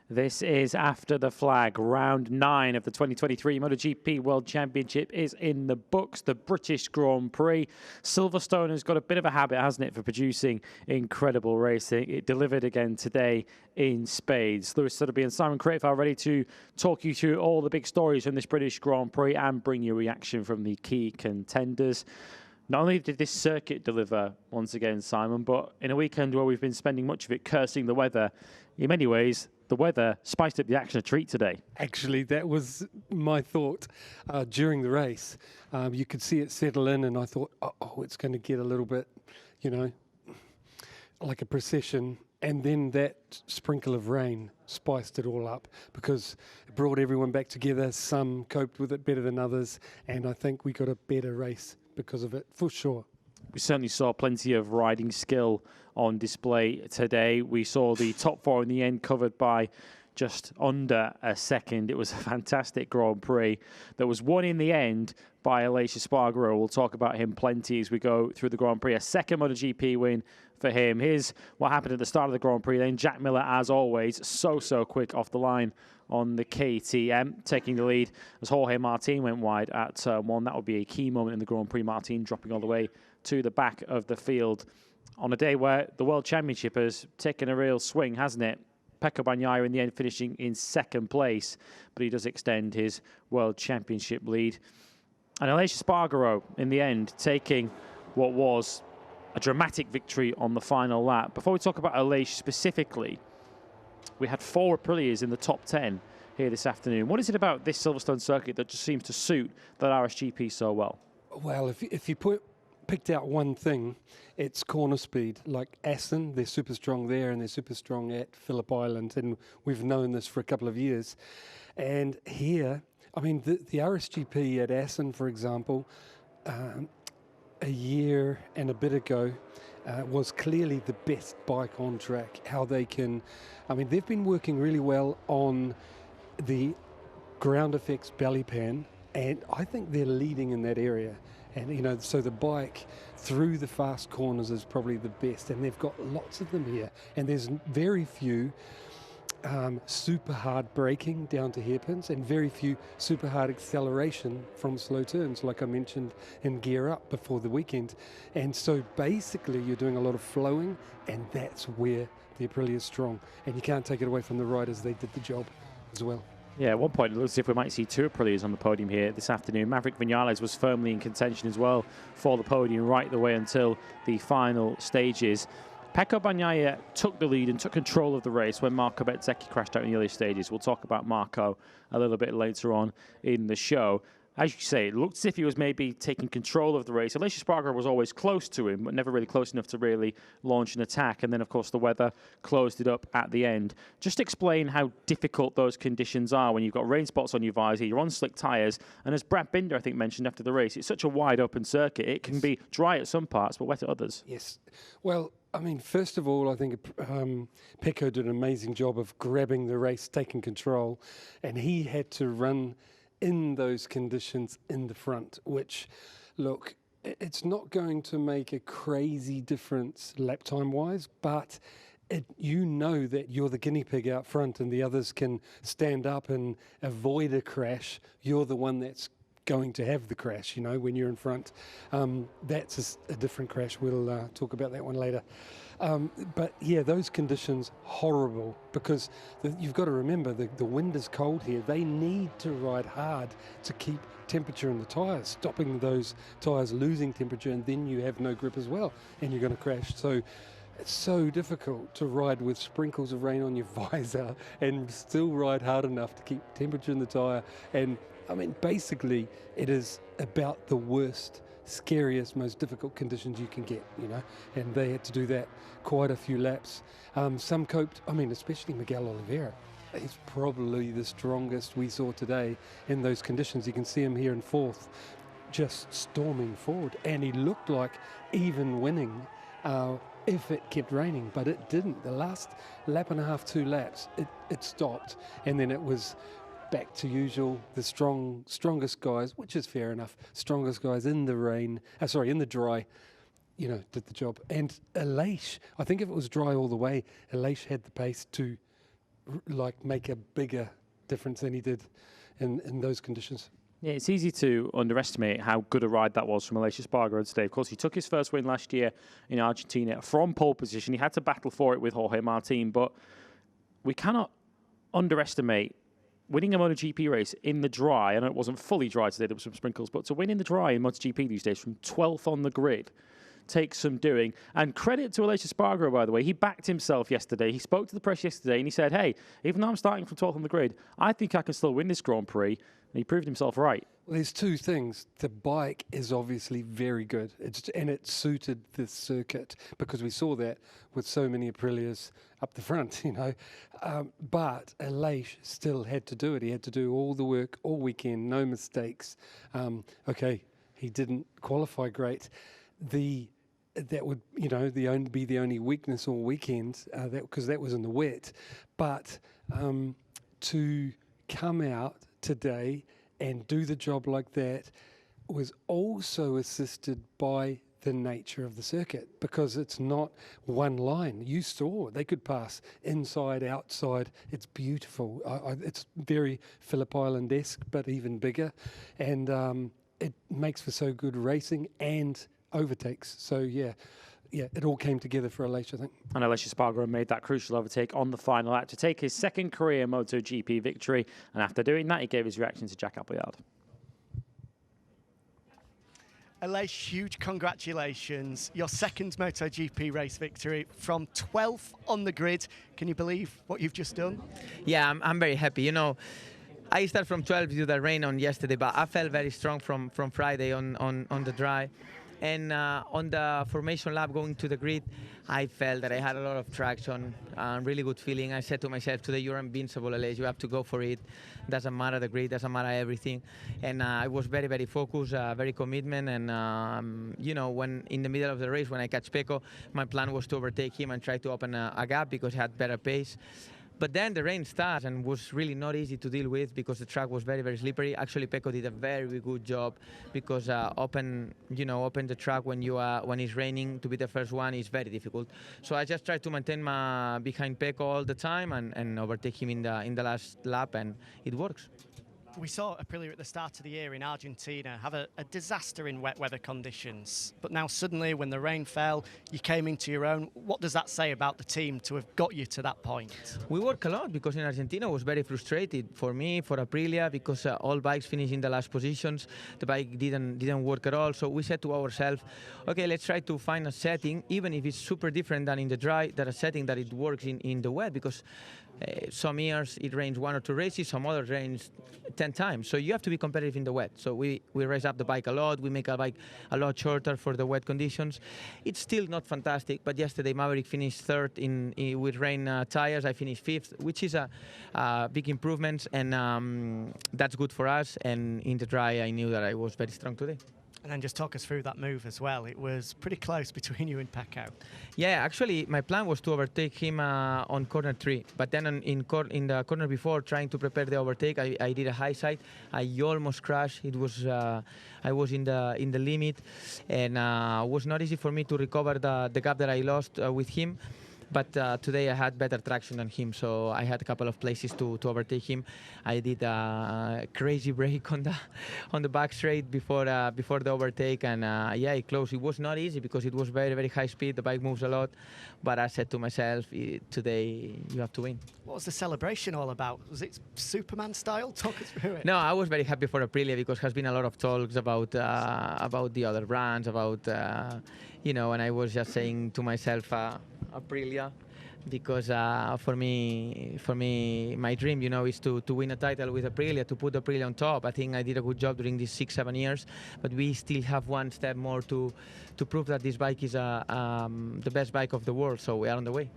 This is after the flag. Round 9 of the 2023 MotoGP World Championship is in the books. The British Grand Prix. Silverstone has got a bit of a habit, hasn't it, for producing incredible racing. It delivered again today in spades. Lewis Sotheby and Simon Craiff are ready to talk you through all the big stories from this British Grand Prix and bring you reaction from the key contenders. Not only did this circuit deliver once again, Simon, but in a weekend where we've been spending much of it cursing the weather, in many ways, the weather spiced up the action a treat today. Actually, that was my thought during the race. You could see it settle in, and I thought, oh, it's going to get a little bit, like a procession. And then that sprinkle of rain spiced it all up because it brought everyone back together. Some coped with it better than others, and I think we got a better race because of it, for sure. We certainly saw plenty of riding skill on display today. We saw the top four in the end covered by just under a second. It was a fantastic Grand Prix that was won in the end by Aleix Espargaro. We'll talk about him plenty as we go through the Grand Prix. A second MotoGP win for him. Here's what happened at the start of the Grand Prix. Then Jack Miller, as always, so quick off the line on the KTM, taking the lead as Jorge Martin went wide at turn 1. That would be a key moment in the Grand Prix. Martin dropping all the way to the back of the field on a day where the World Championship has taken a real swing, hasn't it? Pecco Bagnaia in the end finishing in second place, but he does extend his World Championship lead. And Aleix Espargaro in the end taking what was a dramatic victory on the final lap. Before we talk about Aleix specifically, we had 4 Aprilias in the top 10 here this afternoon. What is it about this Silverstone circuit that just seems to suit that RSGP so well? Well, if you picked out one thing, it's corner speed. Like Assen, they're super strong there and they're super strong at Phillip Island, and we've known this for a couple of years. And here, I mean, the RSGP at Assen, for example, a year and a bit ago, was clearly the best bike on track. How they can, I mean, they've been working really well on the ground effects belly pan, and I think they're leading in that area. And, so the bike through the fast corners is probably the best, and they've got lots of them here. And there's very few super hard braking down to hairpins and very few super hard acceleration from slow turns, like I mentioned in Gear Up before the weekend. And so basically you're doing a lot of flowing, and that's where the Aprilia is strong. And you can't take it away from the riders. They did the job as well. Yeah, at one point it looks as if we might see 2 Aprilias on the podium here this afternoon. Maverick Vinales was firmly in contention as well for the podium right the way until the final stages. Pecco Bagnaia took the lead and took control of the race when Marco Bezzecchi crashed out in the early stages. We'll talk about Marco a little bit later on in the show. As you say, it looked as if he was maybe taking control of the race. Aleix Espargaro was always close to him, but never really close enough to really launch an attack. And then, of course, the weather closed it up at the end. Just explain how difficult those conditions are when you've got rain spots on your visor, you're on slick tyres, and as Brad Binder, I think, mentioned after the race, it's such a wide open circuit. It can be dry at some parts, but wet at others. Yes. Well, I mean, first of all, I think Pecco did an amazing job of grabbing the race, taking control, and he had to run in those conditions in the front, which, look, it's not going to make a crazy difference lap time wise, but you know that you're the guinea pig out front and the others can stand up and avoid a crash. You're the one that's going to have the crash, when you're in front. That's a different crash. We'll talk about that one later. But yeah, those conditions, horrible, because you've got to remember the wind is cold here. They need to ride hard to keep temperature in the tyres, stopping those tyres losing temperature, and then you have no grip as well, and you're going to crash. So it's so difficult to ride with sprinkles of rain on your visor and still ride hard enough to keep temperature in the tyre. And I mean, basically, it is about the worst, scariest, most difficult conditions you can get, and they had to do that quite a few laps. Some coped, I mean, especially Miguel Oliveira. He's probably the strongest we saw today in those conditions. You can see him here in 4th, just storming forward, and he looked like even winning if it kept raining, but it didn't. The last lap and a half, 2 laps, it stopped, and then it was back to usual, the strongest guys, which is fair enough, strongest guys in the rain, in the dry, did the job. And Aleix, I think if it was dry all the way, Aleix had the pace to make a bigger difference than he did in those conditions. Yeah, it's easy to underestimate how good a ride that was from Aleix Espargaro today. Of course, he took his first win last year in Argentina from pole position. He had to battle for it with Jorge Martin, but we cannot underestimate winning a MotoGP race in the dry. I know it wasn't fully dry today, there were some sprinkles, but to win in the dry in MotoGP these days from 12th on the grid takes some doing. And credit to Aleix Espargaro, by the way. He backed himself yesterday. He spoke to the press yesterday and he said, hey, even though I'm starting from 12th on the grid, I think I can still win this Grand Prix. And he proved himself right. Well, there's two things. The bike is obviously very good, and it suited this circuit because we saw that with so many Aprilias up the front, But Aleix still had to do it. He had to do all the work all weekend, no mistakes. Okay, he didn't qualify great. That would, be the only weakness all weekend, because that was in the wet. But to come out today and do the job like that was also assisted by the nature of the circuit, because it's not one line. You saw they could pass inside, outside. It's beautiful. It's very Phillip Island-esque, but even bigger, and it makes for so good racing and overtakes. So yeah, it all came together for Aleix, I think. And Aleix Espargaro made that crucial overtake on the final lap to take his second career MotoGP victory. And after doing that, he gave his reaction to Jack Appleyard. Aleix, huge congratulations. Your second MotoGP race victory from 12th on the grid. Can you believe what you've just done? Yeah, I'm very happy. I started from 12 due to the rain on yesterday, but I felt very strong from Friday on the dry. And on the formation lap going to the grid, I felt that I had a lot of traction, really good feeling. I said to myself, today you're invincible, Aleix, you have to go for it. Doesn't matter the grid, doesn't matter everything. And I was very, very focused, very commitment. And, when in the middle of the race, when I catch Pecco, my plan was to overtake him and try to open a gap because he had better pace. But then the rain started and was really not easy to deal with because the track was very, very slippery. Actually, Pecco did a very good job because open the track when it's raining to be the first one is very difficult. So I just tried to maintain my behind Pecco all the time and overtake him in the last lap, and it works. We saw Aprilia at the start of the year in Argentina have a disaster in wet weather conditions. But now suddenly when the rain fell, you came into your own. What does that say about the team to have got you to that point? We work a lot because in Argentina I was very frustrated for me, for Aprilia, because all bikes finished in the last positions. The bike didn't work at all. So we said to ourselves, okay, let's try to find a setting, even if it's super different than in the dry, that a setting that it works in the wet, because some years it rains 1 or 2 races, some others rains 10 times. So you have to be competitive in the wet. So we raise up the bike a lot. We make a bike a lot shorter for the wet conditions. It's still not fantastic, but yesterday Maverick finished third with rain tires. I finished fifth, which is a big improvement, and that's good for us. And in the dry, I knew that I was very strong today. And then just talk us through that move as well. It was pretty close between you and Pecco. Yeah, actually, my plan was to overtake him on corner 3. But then in the corner before, trying to prepare the overtake, I did a high side. I almost crashed. It was I was in the limit, and it was not easy for me to recover the gap that I lost with him. But today I had better traction than him, so I had a couple of places to overtake him. I did a crazy break on the back straight before the overtake, and it closed. It was not easy because it was very, very high speed. The bike moves a lot, but I said to myself, today you have to win. What was the celebration all about? Was it Superman style? Talk us through it. No, I was very happy for Aprilia because there has been a lot of talks about the other brands, and I was just saying to myself, Aprilia, because for me, my dream, is to win a title with Aprilia, to put Aprilia on top. I think I did a good job during these 6-7 years, but we still have one step more to prove that this bike is the best bike of the world. So we are on the way.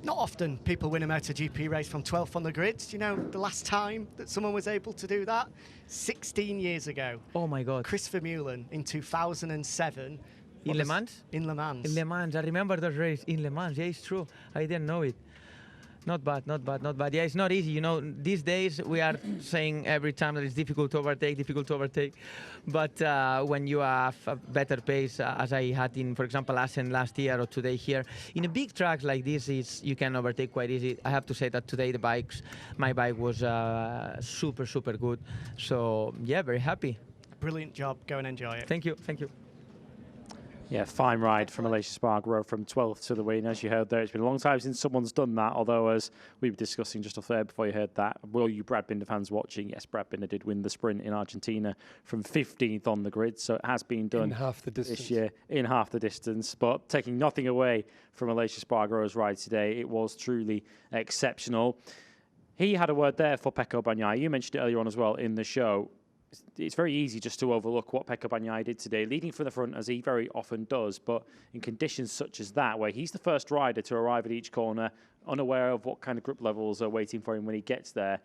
Not often people win a MotoGP race from 12th on the grid. Do you know the last time that someone was able to do that? 16 years ago. Oh my God. Chris Vermeulen in 2007. In Le Mans? In Le Mans. In Le Mans. I remember that race in Le Mans. Yeah, it's true. I didn't know it. Not bad, not bad, not bad. Yeah, it's not easy. You know, these days we are saying every time that it's difficult to overtake, difficult to overtake. But when you have a better pace, as I had in, for example, Assen last year or today here, in a big track like this, you can overtake quite easy. I have to say that today my bike was super, super good. So yeah, very happy. Brilliant job. Go and enjoy it. Thank you, thank you. Yeah, fine ride from Aleix Espargaro from 12th to the win. As you heard there, it's been a long time since someone's done that, although as we were discussing just off there before you heard that, will you Brad Binder fans watching? Yes, Brad Binder did win the sprint in Argentina from 15th on the grid, so it has been done in half the distance this year, in half the distance. But taking nothing away from Aleix Espargaro's ride today, it was truly exceptional. He had a word there for Pecco Bagnaia. You mentioned it earlier on as well in the show. It's very easy just to overlook what Pecco Bagnaia did today, leading from the front as he very often does, but in conditions such as that, where he's the first rider to arrive at each corner, unaware of what kind of grip levels are waiting for him when he gets there.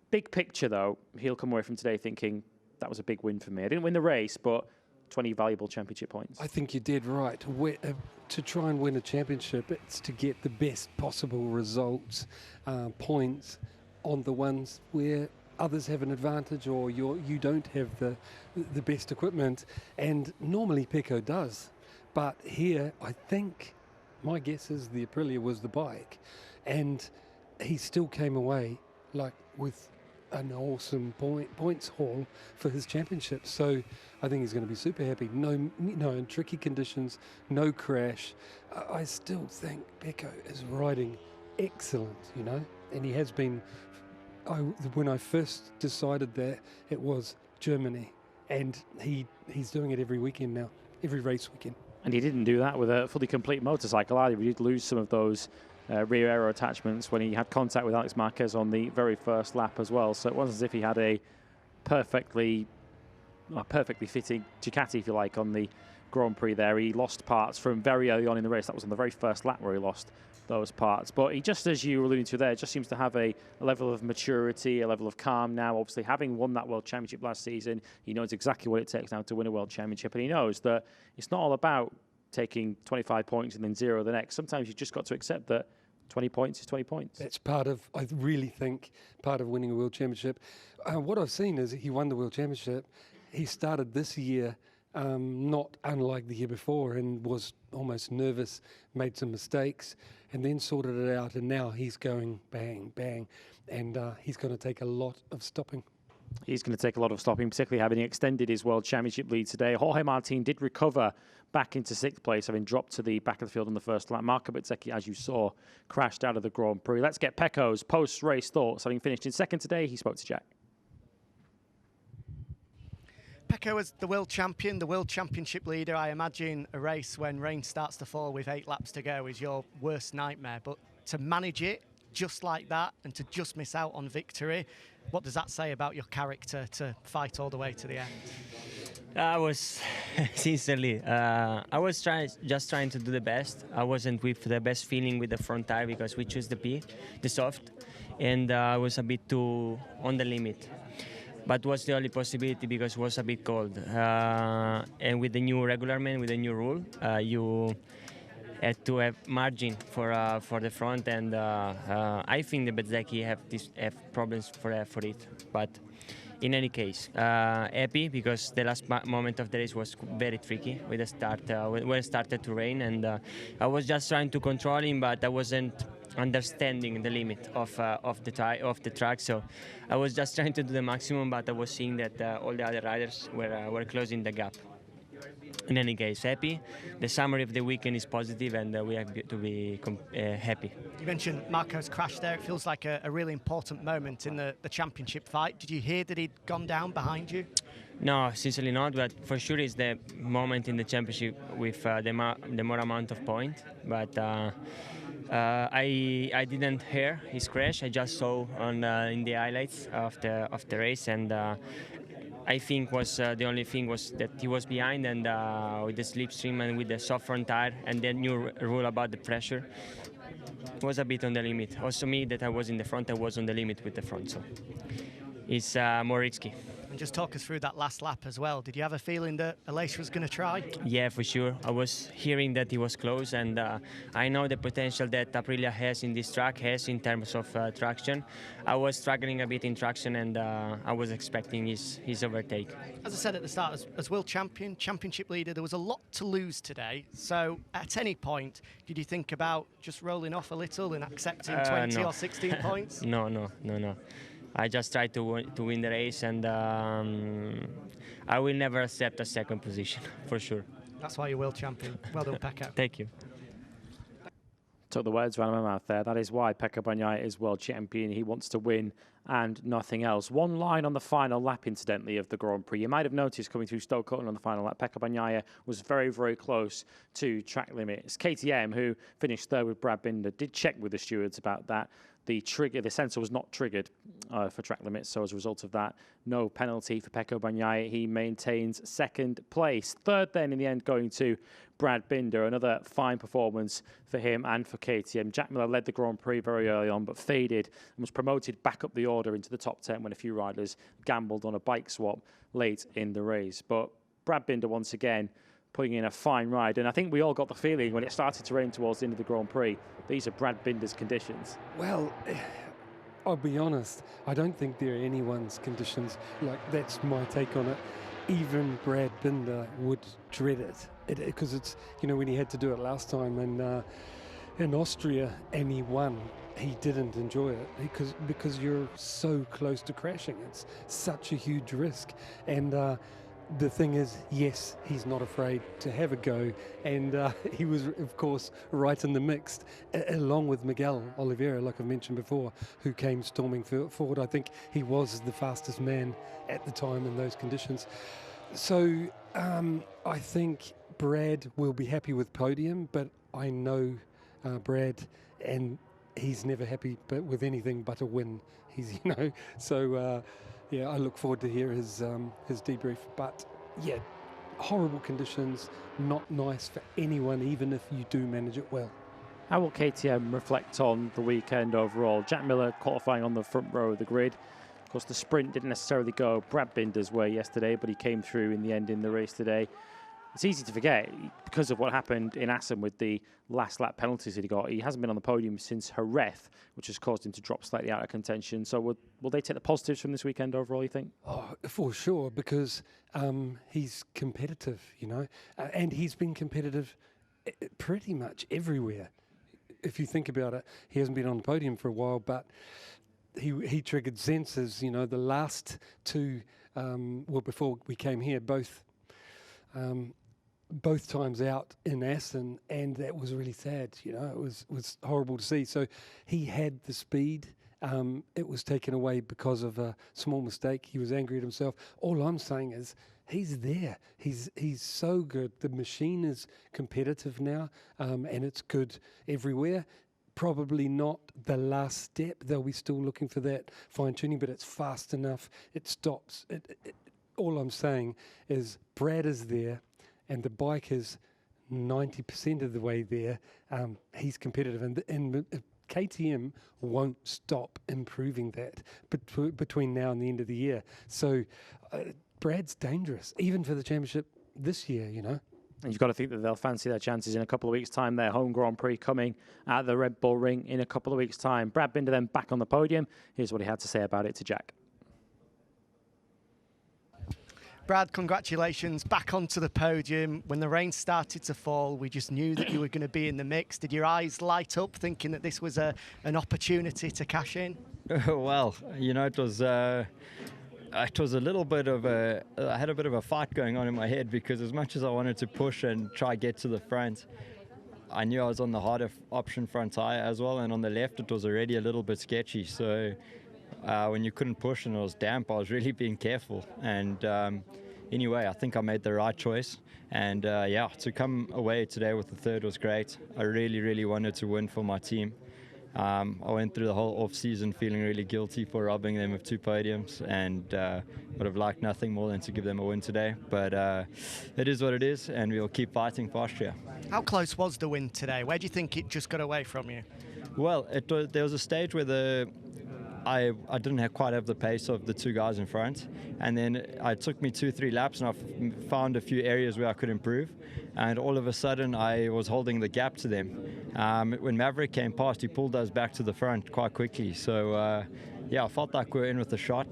Big picture, though, he'll come away from today thinking, that was a big win for me. I didn't win the race, but 20 valuable championship points. I think you did right. To try and win a championship, it's to get the best possible results, points on the ones where others have an advantage or you don't have the best equipment, and normally Pecco does, but here I think my guess is the Aprilia was the bike, and he still came away like with an awesome points haul for his championship. So I think he's going to be super happy. No, in tricky conditions, no crash. I still think Pecco is riding excellent, and he has been. When I first decided that, it was Germany, and he's doing it every weekend now, every race weekend. And he didn't do that with a fully complete motorcycle either. He did lose some of those rear aero attachments when he had contact with Alex Marquez on the very first lap as well. So it wasn't as if he had a perfectly fitting Ducati, if you like, on the Grand Prix there. He lost parts from very early on in the race. That was on the very first lap where he lost those parts. But he, just as you were alluding to there, just seems to have a level of maturity, a level of calm now. Obviously, having won that World Championship last season, he knows exactly what it takes now to win a World Championship. And he knows that it's not all about taking 25 points and then 0 the next. Sometimes you've just got to accept that 20 points is 20 points. That's I really think, part of winning a World Championship. What I've seen is he won the World Championship. He started this year not unlike the year before, and was almost nervous, made some mistakes, and then sorted it out, and now he's going bang, bang, and he's going to take a lot of stopping. He's going to take a lot of stopping, particularly having extended his World Championship lead today. Jorge Martin did recover back into 6th place, having dropped to the back of the field on the first lap. Marco Bezzecchi, as you saw, crashed out of the Grand Prix. Let's get Pecco's post-race thoughts. Having finished in 2nd today, he spoke to Jack. Pecco as the world champion, the world championship leader. I imagine a race when rain starts to fall with 8 laps to go is your worst nightmare. But to manage it just like that and to just miss out on victory, what does that say about your character to fight all the way to the end? I was sincerely, I was just trying to do the best. I wasn't with the best feeling with the front tire because we chose the soft, and I was a bit too on the limit. But was the only possibility because it was a bit cold. And with the new regulation, with the new rule, you had to have margin for the front, and I think the Bezzecchi have problems for it. But in any case, happy because the last moment of the race was very tricky with the start when it started to rain, and I was just trying to control him, but I wasn't understanding the limit of the track. So I was just trying to do the maximum, but I was seeing that all the other riders were closing the gap. In any case, happy. The summary of the weekend is positive, and we have to be happy. You mentioned Marco's crash there. It feels like a really important moment in the championship fight. Did you hear that he'd gone down behind you? No, sincerely not, but for sure it's the moment in the championship with the more amount of points. But I didn't hear his crash. I just saw in the highlights of the race, and I think was the only thing was that he was behind, and with the slipstream and with the soft front tire and the new rule about the pressure was a bit on the limit. Also me, that I was in the front, I was on the limit with the front, so it's more risky. And just talk us through that last lap as well. Did you have a feeling that Aleix was going to try? Yeah, for sure. I was hearing that he was close, and I know the potential that Aprilia has in this track, has in terms of traction. I was struggling a bit in traction, and I was expecting his overtake. As I said at the start, as world champion, championship leader, there was a lot to lose today. So at any point, did you think about just rolling off a little and accepting 20 no. or 16 points? No. I just tried to win the race, and I will never accept a second position, for sure. That's why you're world champion. Well done, Pecco. Thank you. Took the words right out of my mouth there. That is why Pecco Bagnaia is world champion. He wants to win and nothing else. One line on the final lap, incidentally, of the Grand Prix. You might have noticed coming through Stoke Cotton on the final lap, Pecco Bagnaia was very, very close to track limits. KTM, who finished third with Brad Binder, did check with the stewards about that. The sensor was not triggered for track limits, so as a result of that, no penalty for Pecco Bagnaia. He maintains second place. Third then in the end going to Brad Binder. Another fine performance for him and for KTM. Jack Miller led the Grand Prix very early on, but faded and was promoted back up the order into the top 10 when a few riders gambled on a bike swap late in the race. But Brad Binder once again putting in a fine ride, and I think we all got the feeling when it started to rain towards the end of the Grand Prix, these are Brad Binder's conditions. Well, I'll be honest, I don't think they're anyone's conditions. Like, that's my take on it. Even Brad Binder would dread it because it's, you know, when he had to do it last time in Austria and he won, he didn't enjoy it because you're so close to crashing. It's such a huge risk. And the thing is, yes, he's not afraid to have a go, and he was, of course, right in the mix, along with Miguel Oliveira, like I mentioned before, who came storming forward. I think he was the fastest man at the time in those conditions. So I think Brad will be happy with podium, but I know Brad, and he's never happy with anything but a win. He's, you know, so. Yeah, I look forward to hear his debrief. But yeah, horrible conditions, not nice for anyone, even if you do manage it well. How will KTM reflect on the weekend overall? Jack Miller qualifying on the front row of the grid. Of course, the sprint didn't necessarily go Brad Binder's way yesterday, but he came through in the end in the race today. It's easy to forget because of what happened in Assen with the last lap penalties that he got. He hasn't been on the podium since Jerez, which has caused him to drop slightly out of contention. So will they take the positives from this weekend overall, you think? Oh, for sure, because he's competitive, you know, and he's been competitive pretty much everywhere. If you think about it, he hasn't been on the podium for a while, but he triggered sensors, you know, the last two, well, before we came here, both times out in Assen, and that was really sad. You know, it was horrible to see. So he had the speed. It was taken away because of a small mistake. He was angry at himself. All I'm saying is he's there. He's so good. The machine is competitive now, and it's good everywhere. Probably not the last step. They'll be still looking for that fine-tuning, but it's fast enough. It stops. All I'm saying is Brad is there, and the bike is 90% of the way there. He's competitive, and KTM won't stop improving that between now and the end of the year. So Brad's dangerous, even for the championship this year, you know. And you've got to think that they'll fancy their chances in a couple of weeks' time. Their home Grand Prix coming at the Red Bull Ring in a couple of weeks' time. Brad Binder then back on the podium. Here's what he had to say about it to Jack. Brad, congratulations, back onto the podium. When the rain started to fall, we just knew that you were going to be in the mix. Did your eyes light up thinking that this was an opportunity to cash in? Well, you know, it was a little bit of I had a bit of a fight going on in my head, because as much as I wanted to push and try get to the front, I knew I was on the harder option front tire as well, and on the left it was already a little bit sketchy. So when you couldn't push and it was damp, I was really being careful. And anyway, I think I made the right choice. And yeah, to come away today with the third was great. I really, really wanted to win for my team. I went through the whole off-season feeling really guilty for robbing them of 2 podiums, and would have liked nothing more than to give them a win today. But it is what it is, and we'll keep fighting for Austria. How close was the win today? Where do you think it just got away from you? Well, there was a stage where I didn't quite have the pace of the two guys in front, and then it took me 2-3 laps, and I found a few areas where I could improve, and all of a sudden I was holding the gap to them. When Maverick came past, he pulled us back to the front quite quickly. So yeah, I felt like we were in with a shot.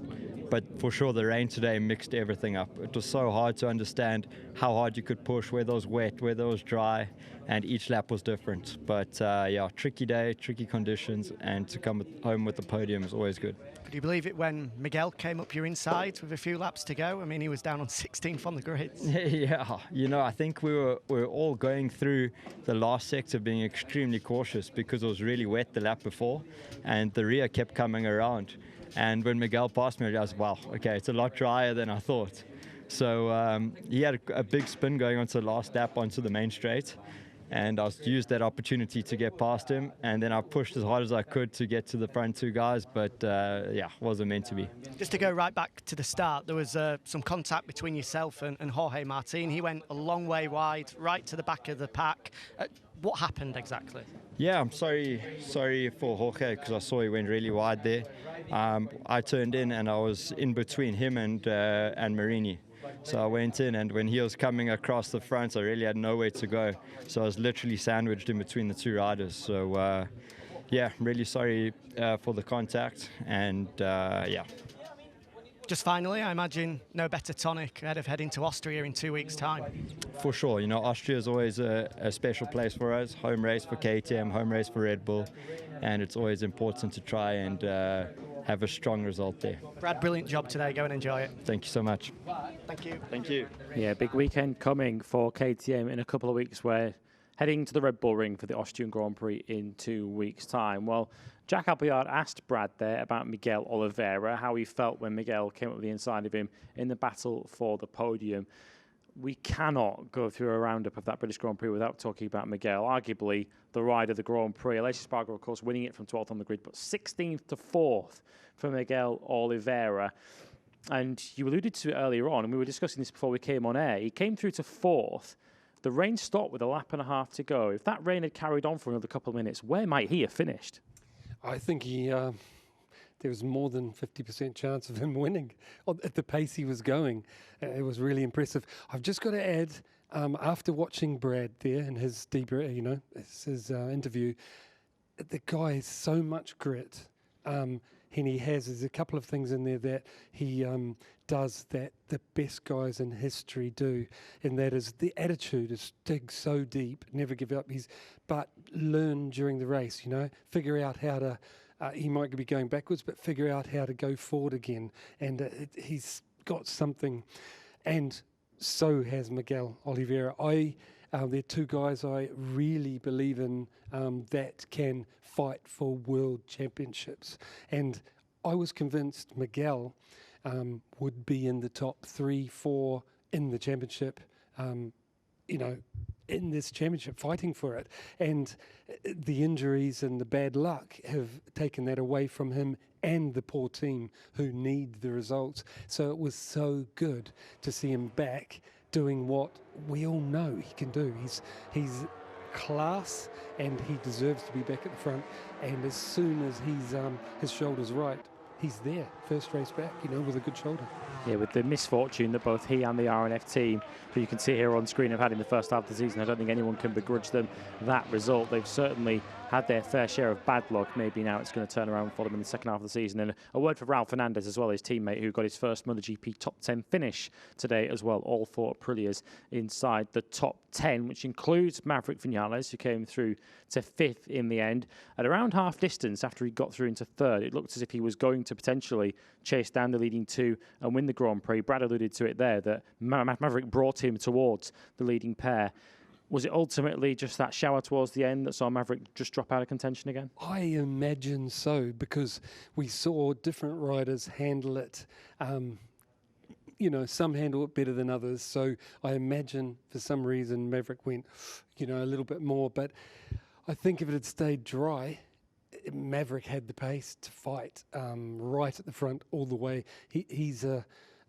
But for sure, the rain today mixed everything up. It was so hard to understand how hard you could push, whether it was wet, whether it was dry, and each lap was different. But yeah, tricky day, tricky conditions, and to come home with the podium is always good. Could you believe it when Miguel came up your inside with a few laps to go? I mean, he was down on 16th on the grid. Yeah, you know, I think we were all going through the last sector being extremely cautious because it was really wet the lap before, and the rear kept coming around. And when Miguel passed me, I was, wow, okay, it's a lot drier than I thought. So he had a big spin going onto the last lap onto the main straight. And I used that opportunity to get past him. And then I pushed as hard as I could to get to the front two guys. But yeah, wasn't meant to be. Just to go right back to the start, there was some contact between yourself and Jorge Martin. He went a long way wide, right to the back of the pack. What happened exactly? Yeah, I'm sorry for Jorge because I saw he went really wide there. I turned in and I was in between him and Marini. So I went in, and when he was coming across the front, I really had nowhere to go. So I was literally sandwiched in between the two riders. So yeah, really sorry for the contact, and yeah. Just finally, I imagine no better tonic ahead of heading to Austria in 2 weeks' time. For sure, you know, Austria is always a special place for us. Home race for KTM, home race for Red Bull, and it's always important to try and have a strong result there. Brad, brilliant job today. Go and enjoy it. Thank you so much. Thank you. Thank you. Yeah, big weekend coming for KTM in a couple of weeks. We're heading to the Red Bull Ring for the Austrian Grand Prix in 2 weeks' time. Well, Jack Appleyard asked Brad there about Miguel Oliveira, how he felt when Miguel came up the inside of him in the battle for the podium. We cannot go through a roundup of that British Grand Prix without talking about Miguel, arguably the rider of the Grand Prix. Aleix Espargaro, of course, winning it from 12th on the grid, but 16th to 4th for Miguel Oliveira. And you alluded to it earlier on, and we were discussing this before we came on air. He came through to 4th. The rain stopped with a lap and a half to go. If that rain had carried on for another couple of minutes, where might he have finished? I think there was more than 50% chance of him winning at the pace he was going. It was really impressive. I've just got to add, after watching Brad there and his his interview, the guy has so much grit. There's a couple of things in there that he does that the best guys in history do, and that is the attitude is dig so deep, never give up. But learn during the race, figure out how to. He might be going backwards, but figure out how to go forward again. And he's got something, and so has Miguel Oliveira. They're two guys I really believe in that can fight for world championships. And I was convinced Miguel would be in the top 3-4 in the championship, in this championship, fighting for it. And the injuries and the bad luck have taken that away from him and the poor team who need the results. So it was so good to see him back doing what we all know he can do. He's class, and he deserves to be back at the front. And as soon as his shoulder's right, he's there, first race back, with a good shoulder. Yeah, with the misfortune that both he and the RNF team, who you can see here on screen, have had in the first half of the season, I don't think anyone can begrudge them that result. They've certainly had their fair share of bad luck. Maybe now it's going to turn around for them in the second half of the season. And a word for Raul Fernandez as well, his teammate, who got his first MotoGP top 10 finish today as well. All four Aprilias inside the top 10, which includes Maverick Vinales, who came through to 5th in the end. At around half distance after he got through into 3rd, it looked as if he was going to potentially chase down the leading two and win the Grand Prix. Brad alluded to it there, that Maverick brought him towards the leading pair. Was it ultimately just that shower towards the end that saw Maverick just drop out of contention again? I imagine so, because we saw different riders handle it. Some handle it better than others. So I imagine for some reason Maverick went, a little bit more. But I think if it had stayed dry, Maverick had the pace to fight right at the front all the way. He's a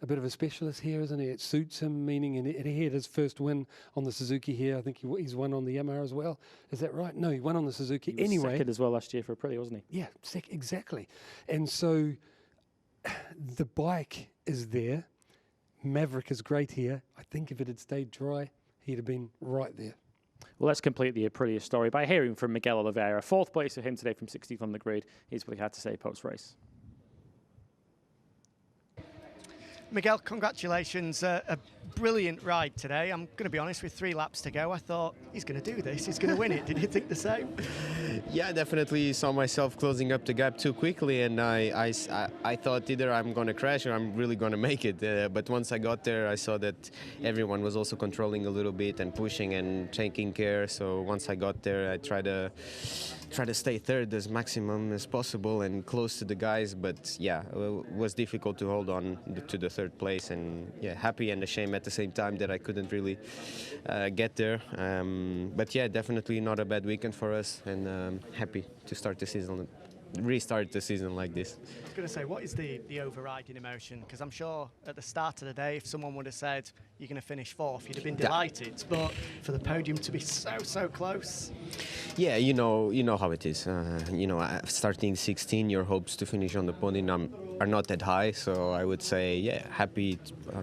a bit of a specialist here, isn't he? It suits him, meaning, and he had his first win on the Suzuki here. I think he's won on the Yamaha as well. Is that right? No, he won on the Suzuki. He was anyway, second as well last year for Aprilia, wasn't he? Yeah, exactly. And so the bike is there. Maverick is great here. I think if it had stayed dry, he'd have been right there. Well, let's complete the Aprilia story by hearing from Miguel Oliveira. 4th place for him today from 16th on the grid. Here's what he had to say post-race. Miguel, congratulations. A brilliant ride today. I'm going to be honest, with 3 laps to go, I thought, he's going to do this. He's going to win it. Did you think the same? Yeah, definitely saw myself closing up the gap too quickly, and I thought either I'm going to crash or I'm really going to make it. But once I got there, I saw that everyone was also controlling a little bit and pushing and taking care. So once I got there, I tried to stay third as maximum as possible and close to the guys. But yeah, it was difficult to hold on to the 3rd place, and yeah, happy and ashamed at the same time that I couldn't really get there. But yeah, definitely not a bad weekend for us, and happy to restart the season like this. I was going to say, what is the overriding emotion? Because I'm sure at the start of the day, if someone would have said you're going to finish 4th, you'd have been delighted. But for the podium to be so close. Yeah, you know how it is. Starting 16, your hopes to finish on the podium are not that high. So I would say, yeah, happy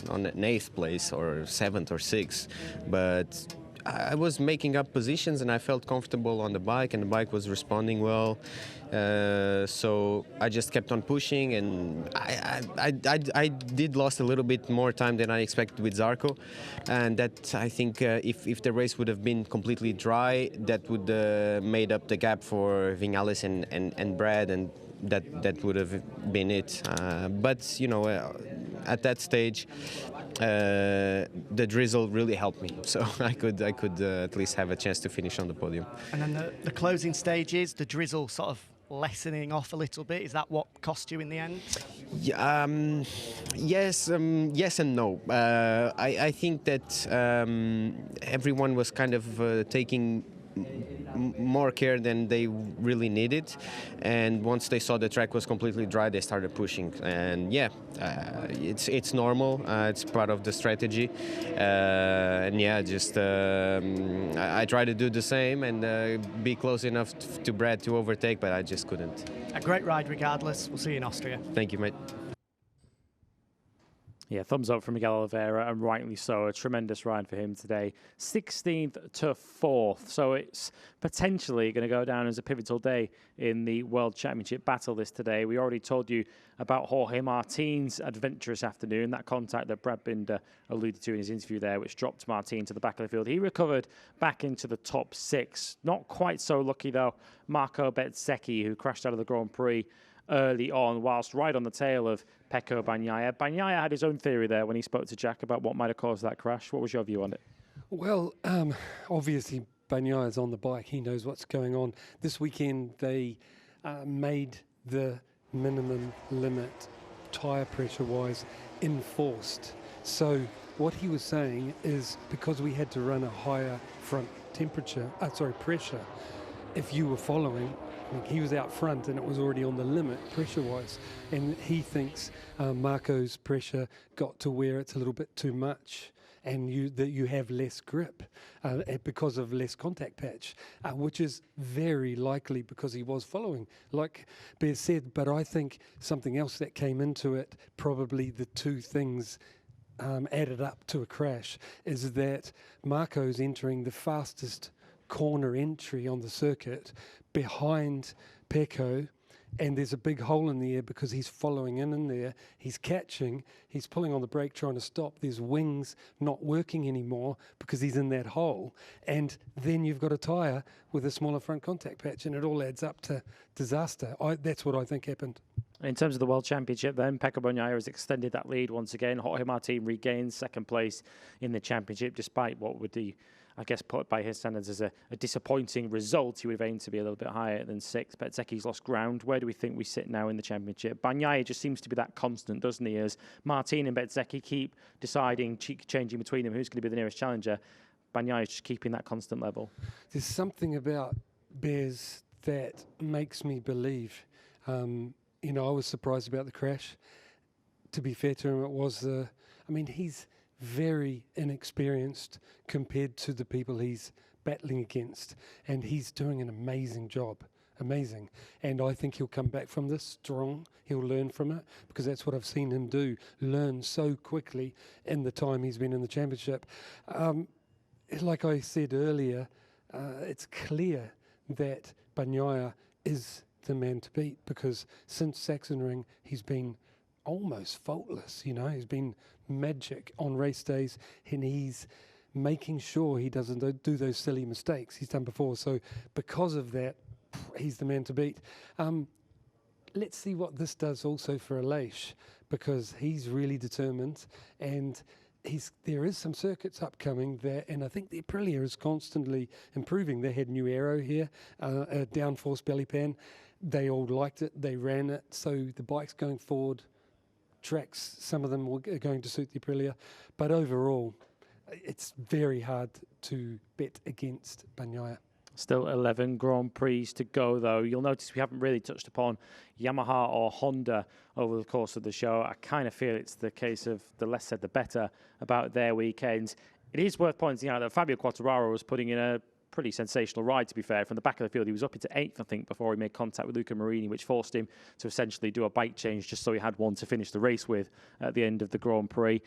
on an 8th place or 7th or 6th. But I was making up positions and I felt comfortable on the bike, and the bike was responding well. So I just kept on pushing, and I did lost a little bit more time than I expected with Zarco, and that I think if the race would have been completely dry, that would made up the gap for Viñales and Brad, and that would have been it. But at that stage, the drizzle really helped me, so I could at least have a chance to finish on the podium. And then the closing stages, the drizzle sort of lessening off a little bit. Is that what cost you in the end? Yeah, yes and no. I think that everyone was kind of taking more care than they really needed, and once they saw the track was completely dry, they started pushing. And yeah, it's normal. It's part of the strategy, and yeah, just I try to do the same and be close enough to Brad to overtake, but I just couldn't. A great ride regardless. We'll see you in Austria. Thank you, mate. Yeah, thumbs up from Miguel Oliveira, and rightly so. A tremendous ride for him today. 16th to 4th. So it's potentially going to go down as a pivotal day in the World Championship battle this today. We already told you about Jorge Martin's adventurous afternoon, that contact that Brad Binder alluded to in his interview there, which dropped Martin to the back of the field. He recovered back into the top 6. Not quite so lucky, though, Marco Bezzecchi, who crashed out of the Grand Prix early on, whilst right on the tail of Pecco Bagnaia. Bagnaia had his own theory there when he spoke to Jack about what might have caused that crash. What was your view on it? Well, obviously Bagnaia's on the bike. He knows what's going on. This weekend they made the minimum limit tyre pressure-wise enforced. So what he was saying is, because we had to run a higher front pressure, if you were following, he was out front and it was already on the limit pressure-wise, and he thinks Marco's pressure got to where it's a little bit too much, and you have less grip because of less contact patch, which is very likely because he was following, like Bez said. But I think something else that came into it, probably the two things added up to a crash, is that Marco's entering the fastest corner entry on the circuit behind Pecco, and there's a big hole in the air because he's following in there. He's catching, he's pulling on the brake trying to stop. There's wings not working anymore because he's in that hole, and then you've got a tyre with a smaller front contact patch, and it all adds up to disaster. That's what I think happened. In terms of the World Championship then, Pecco Bagnaia has extended that lead once again. Jorge Martin regains 2nd place in the championship, despite what would be, I guess, put by his standards as a disappointing result. He would have aimed to be a little bit higher than 6th. Bezzecchi's lost ground. Where do we think we sit now in the championship? Bagnaia just seems to be that constant, doesn't he? As Martin and Bezzecchi keep deciding, changing between them who's going to be the nearest challenger, Bagnaia is just keeping that constant level. There's something about Bez that makes me believe. I was surprised about the crash. to be fair to him, it was I mean, he's very inexperienced compared to the people he's battling against, and he's doing an amazing job. Amazing. And I think he'll come back from this strong. He'll learn from it, because that's what I've seen him do, learn so quickly in the time he's been in the championship. Like I said earlier, it's clear that Bagnaia is the man to beat, because since Sachsenring he's been almost faultless. You know, he's been magic on race days, and he's making sure he doesn't do those silly mistakes he's done before. So because of that, he's the man to beat. Let's see what this does also for Aleix, because he's really determined, and there is some circuits upcoming there, and I think the Aprilia is constantly improving. They had new aero here, a downforce belly pan. They all liked it, they ran it, so the bike's going forward. Tracks, some of them are going to suit the Aprilia, but overall, it's very hard to bet against Bagnaia. Still 11 Grand Prix to go, though. You'll notice we haven't really touched upon Yamaha or Honda over the course of the show. I kind of feel it's the case of the less said, the better about their weekends. It is worth pointing out that Fabio Quartararo was putting in a pretty sensational ride, to be fair. From the back of the field, he was up into 8th, I think, before he made contact with Luca Marini, which forced him to essentially do a bike change just so he had one to finish the race with at the end of the Grand Prix.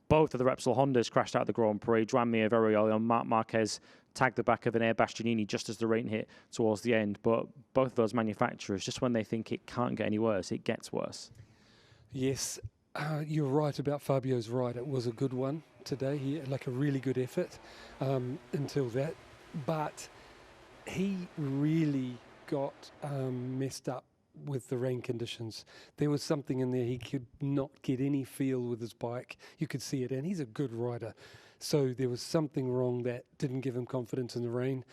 Both of the Repsol Hondas crashed out of the Grand Prix. Joan Mir very early on. Marc Marquez tagged the back of an Air Bastianini just as the rain hit towards the end. But both of those manufacturers, just when they think it can't get any worse, it gets worse. Yes, you're right about Fabio's ride. It was a good one today. He had like a really good effort until that. But he really got messed up with the rain conditions. There was something in there. He could not get any feel with his bike. You could see it, and he's a good rider. So there was something wrong that didn't give him confidence in the rain.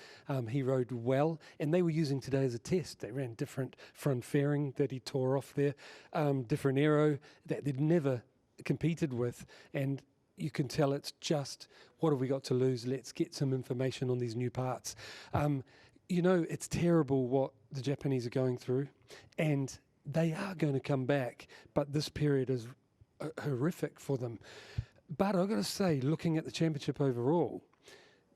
He rode well, and they were using today as a test. They ran different front fairing that he tore off there, different aero that they'd never competed with, and you can tell it's just, what have we got to lose? Let's get some information on these new parts. You know, it's terrible what the Japanese are going through, and they are going to come back, but this period is horrific for them. But I've got to say, looking at the championship overall,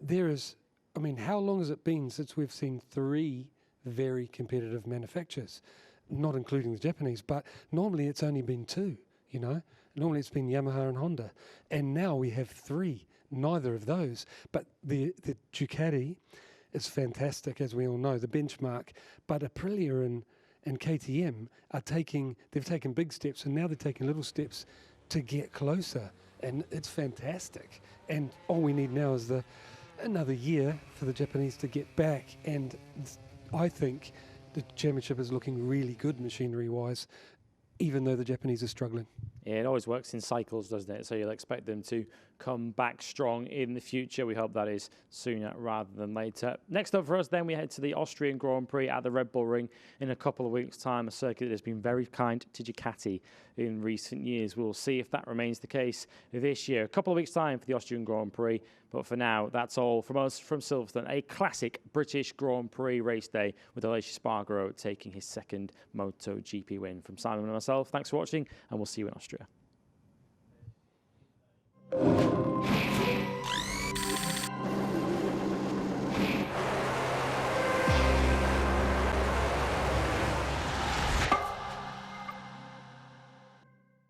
there is, I mean, how long has it been since we've seen 3 very competitive manufacturers, not including the Japanese, but normally it's only been 2, you know. Normally it's been Yamaha and Honda, and now we have 3, neither of those. But the Ducati is fantastic, as we all know, the benchmark. But Aprilia and KTM they've taken big steps, and now they're taking little steps to get closer, and it's fantastic. And all we need now is another year for the Japanese to get back, and I think the championship is looking really good machinery-wise, even though the Japanese are struggling. Yeah, it always works in cycles, doesn't it? So you'll expect them to come back strong in the future. We hope that is sooner rather than later. Next up for us, then, we head to the Austrian Grand Prix at the Red Bull Ring in a couple of weeks' time, a circuit that has been very kind to Ducati in recent years. We'll see if that remains the case this year. A couple of weeks' time for the Austrian Grand Prix, but for now, that's all from us from Silverstone. A classic British Grand Prix race day with Aleix Espargaro taking his second MotoGP win. From Simon and myself, thanks for watching, and we'll see you in Austria.